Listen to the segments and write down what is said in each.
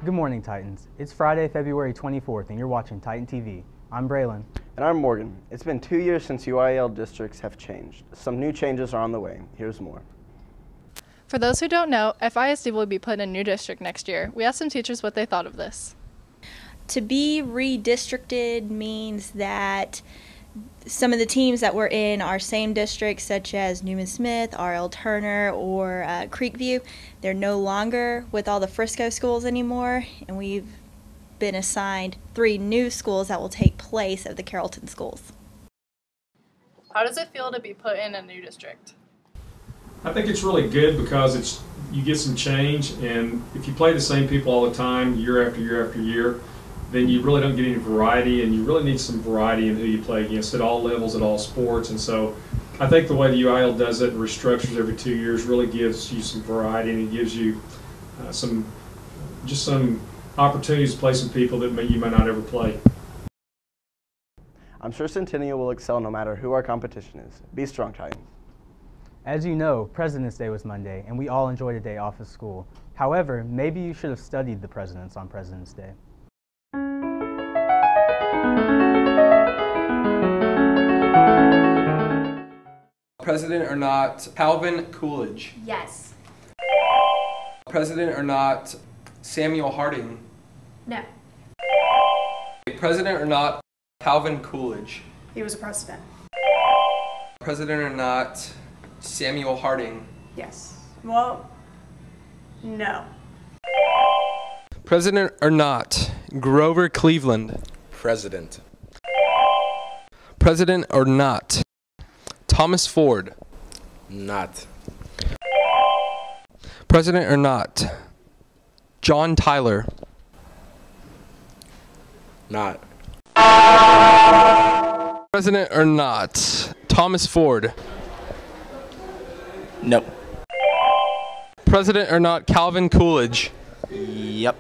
Good morning, Titans. It's Friday, February 24th, and you're watching Titan TV. I'm Braylon. And I'm Morgan. It's been 2 years since UIL districts have changed. Some new changes are on the way. Here's more. For those who don't know, FISD will be put in a new district next year. We asked some teachers what they thought of this. To be redistricted means that some of the teams that were in our same districts, such as Newman Smith, R.L. Turner, or Creekview, they're no longer with all the Frisco schools anymore, and we've been assigned 3 new schools that will take place of the Carrollton schools. How does it feel to be put in a new district? I think it's really good because you get some change, and if you play the same people all the time, year after year after year, then you really don't get any variety, and you really need some variety in who you play against at all levels, at all sports. And so I think the way the UIL does it and restructures every 2 years really gives you some variety, and it gives you some opportunities to play some people that you may not ever play. I'm sure Centennial will excel no matter who our competition is. Be strong, Titans. As you know, President's Day was Monday, and we all enjoyed a day off of school. However, maybe you should have studied the presidents on President's Day. President or not Calvin Coolidge? Yes. President or not Samuel Harding? No. President or not Calvin Coolidge? He was a president. President or not Samuel Harding? Yes. Well, no. President or not Grover Cleveland? President. President or not Thomas Ford? Not. President or not John Tyler? Not. President or not Thomas Ford? Nope. President or not Calvin Coolidge? Yep.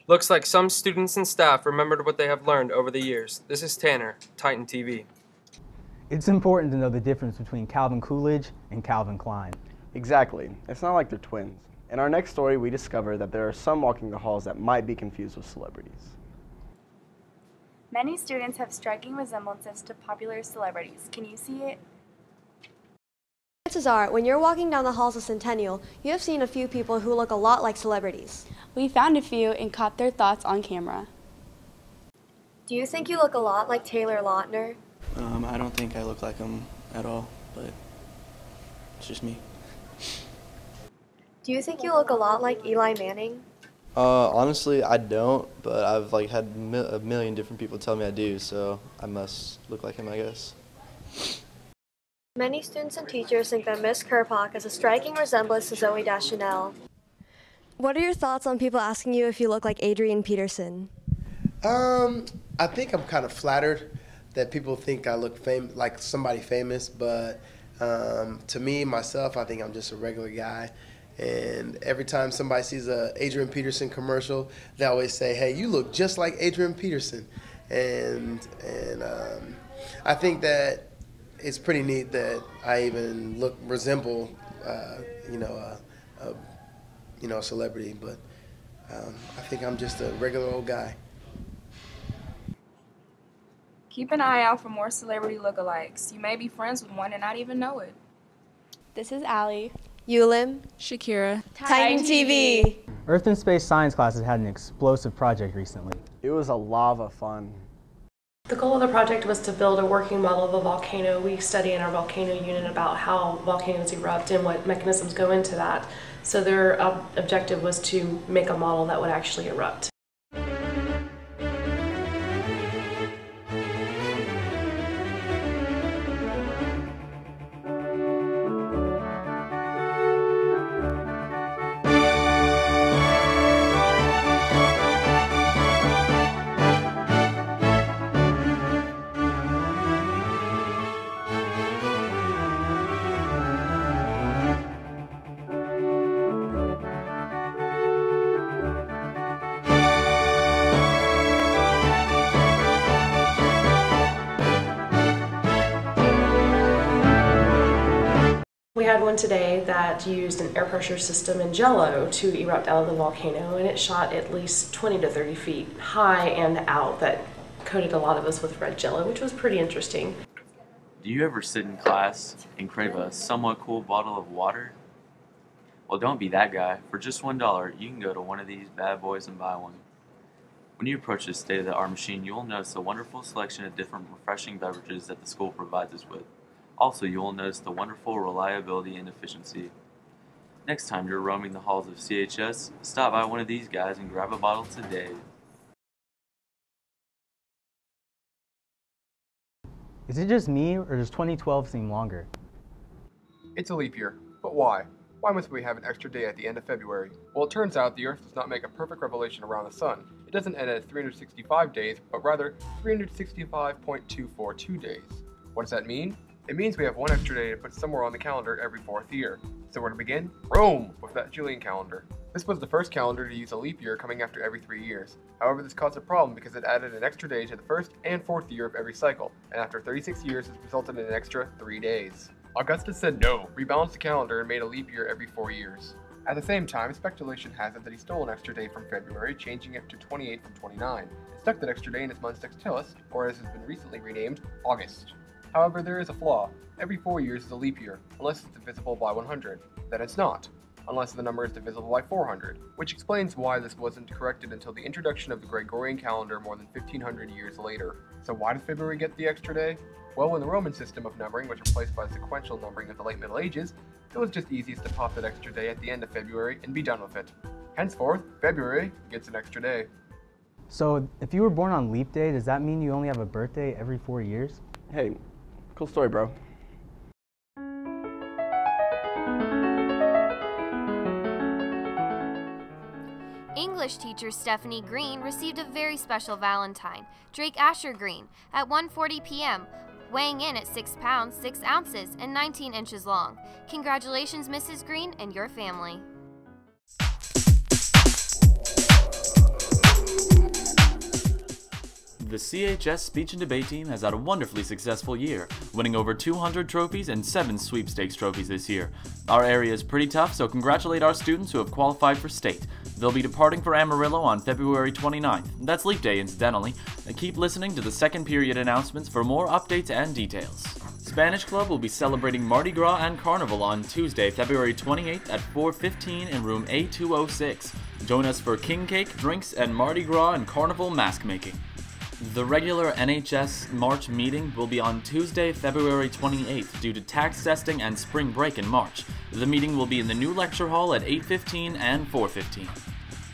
Looks like some students and staff remembered what they have learned over the years. This is Tanner, Titan TV. It's important to know the difference between Calvin Coolidge and Calvin Klein. Exactly. It's not like they're twins. In our next story, we discover that there are some walking the halls that might be confused with celebrities. Many students have striking resemblances to popular celebrities. Can you see it? Chances are, when you're walking down the halls of Centennial, you have seen a few people who look a lot like celebrities. We found a few and caught their thoughts on camera. Do you think you look a lot like Taylor Lautner? I don't think I look like him at all, but it's just me. Do you think you look a lot like Eli Manning? Honestly, I don't, but I've had a million different people tell me I do, so I must look like him, I guess. Many students and teachers think that Miss Kerpock has a striking resemblance to Zooey Deschanel. What are your thoughts on people asking you if you look like Adrian Peterson? I think I'm kind of flattered that people think I look like somebody famous, but to me, myself, I think I'm just a regular guy. And every time somebody sees a Adrian Peterson commercial, they always say, "Hey, you look just like Adrian Peterson." And I think that it's pretty neat that I even resemble, a celebrity. But I think I'm just a regular old guy. Keep an eye out for more celebrity lookalikes. You may be friends with one and not even know it. This is Allie. Yulim. Shakira. Titan TV. Earth and Space Science classes had an explosive project recently. It was a lot of fun. The goal of the project was to build a working model of a volcano. We study in our volcano unit about how volcanoes erupt and what mechanisms go into that. So their objective was to make a model that would actually erupt. We had one today that used an air pressure system and jello to erupt out of the volcano, and it shot at least 20 to 30 feet high and out. That coated a lot of us with red jello, which was pretty interesting. Do you ever sit in class and crave a somewhat cool bottle of water? Well, don't be that guy. For just $1, you can go to one of these bad boys and buy one. When you approach this state-of-the-art machine, you will notice the wonderful selection of different refreshing beverages that the school provides us with. Also, you will notice the wonderful reliability and efficiency. Next time you're roaming the halls of CHS, stop by one of these guys and grab a bottle today. Is it just me, or does 2012 seem longer? It's a leap year, but why? Why must we have an extra day at the end of February? Well, it turns out the Earth does not make a perfect revolution around the Sun. It doesn't end at 365 days, but rather 365.242 days. What does that mean? It means we have one extra day to put somewhere on the calendar every 4th year. So where to begin? Rome, with that Julian calendar. This was the first calendar to use a leap year coming after every 3 years. However, this caused a problem because it added an extra day to the 1st and 4th year of every cycle, and after 36 years it resulted in an extra 3 days. Augustus said no, rebalanced the calendar and made a leap year every 4 years. At the same time, speculation has it that he stole an extra day from February, changing it to 28 from 29, and stuck that extra day in his Mons Sextilis, or as has been recently renamed, August. However, there is a flaw. Every 4 years is a leap year, unless it's divisible by 100. Then it's not, unless the number is divisible by 400, which explains why this wasn't corrected until the introduction of the Gregorian calendar more than 1500 years later. So why did February get the extra day? Well, in the Roman system of numbering, which replaced by sequential numbering of the late Middle Ages, it was just easiest to pop that extra day at the end of February and be done with it. Henceforth, February gets an extra day. So, if you were born on leap day, does that mean you only have a birthday every 4 years? Hey, cool story, bro. English teacher Stephanie Green received a very special Valentine, Drake Asher Green, at 1:40 p.m., weighing in at 6 pounds, 6 ounces, and 19 inches long. Congratulations, Mrs. Green, and your family. The CHS Speech and Debate team has had a wonderfully successful year, winning over 200 trophies and 7 sweepstakes trophies this year. Our area is pretty tough, so congratulate our students who have qualified for state. They'll be departing for Amarillo on February 29th. That's Leap Day, incidentally. And keep listening to the second period announcements for more updates and details. Spanish Club will be celebrating Mardi Gras and Carnival on Tuesday, February 28th at 4:15 in room A206. Join us for king cake, drinks, and Mardi Gras and Carnival mask making. The regular NHS March meeting will be on Tuesday, February 28th due to tax testing and spring break in March. The meeting will be in the new lecture hall at 8:15 and 4:15.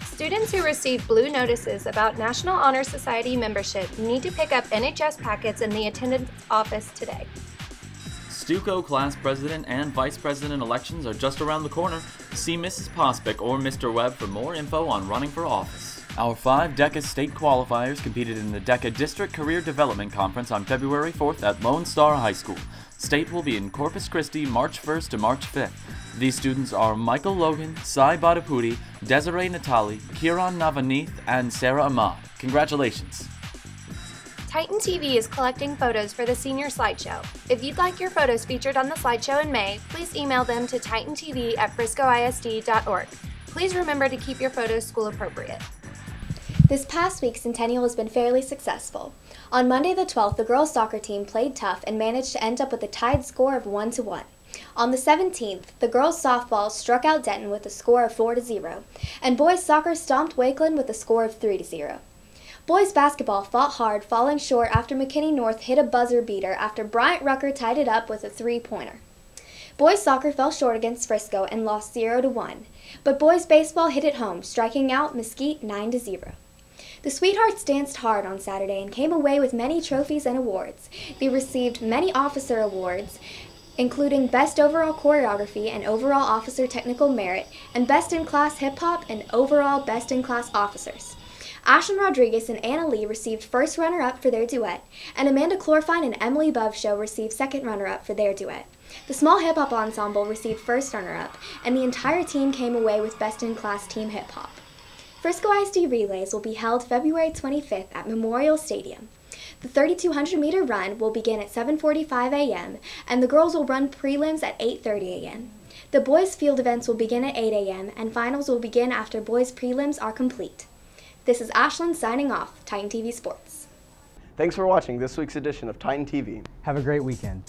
Students who receive blue notices about National Honor Society membership need to pick up NHS packets in the attendance office today. Stuco class president and vice president elections are just around the corner. See Mrs. Pospick or Mr. Webb for more info on running for office. Our 5 DECA state qualifiers competed in the DECA District Career Development Conference on February 4th at Lone Star High School. State will be in Corpus Christi March 1st to March 5th. These students are Michael Logan, Sai Badapudi, Desiree Natali, Kiran Navaneeth, and Sarah Ahmad. Congratulations. Titan TV is collecting photos for the senior slideshow. If you'd like your photos featured on the slideshow in May, please email them to titantv@friscoisd.org. Please remember to keep your photos school appropriate. This past week, Centennial has been fairly successful. On Monday the 12th, the girls' soccer team played tough and managed to end up with a tied score of 1-1. On the 17th, the girls' softball struck out Denton with a score of 4-0, and boys' soccer stomped Wakeland with a score of 3-0. Boys' basketball fought hard, falling short after McKinney North hit a buzzer beater after Bryant Rucker tied it up with a 3-pointer. Boys' soccer fell short against Frisco and lost 0-1, but boys' baseball hit it home, striking out Mesquite 9-0. The Sweethearts danced hard on Saturday and came away with many trophies and awards. They received many officer awards, including Best Overall Choreography and Overall Officer Technical Merit, and Best in Class Hip Hop and Overall Best in Class Officers. Ashlyn Rodriguez and Anna Lee received first runner-up for their duet, and Amanda Chlorfine and Emily Bovshow received second runner-up for their duet. The small hip-hop ensemble received first runner-up, and the entire team came away with Best in Class Team Hip Hop. Frisco ISD Relays will be held February 25th at Memorial Stadium. The 3,200 meter run will begin at 7:45 a.m. and the girls will run prelims at 8:30 a.m. The boys' field events will begin at 8 a.m. and finals will begin after boys' prelims are complete. This is Ashlyn signing off, Titan TV Sports. Thanks for watching this week's edition of Titan TV. Have a great weekend.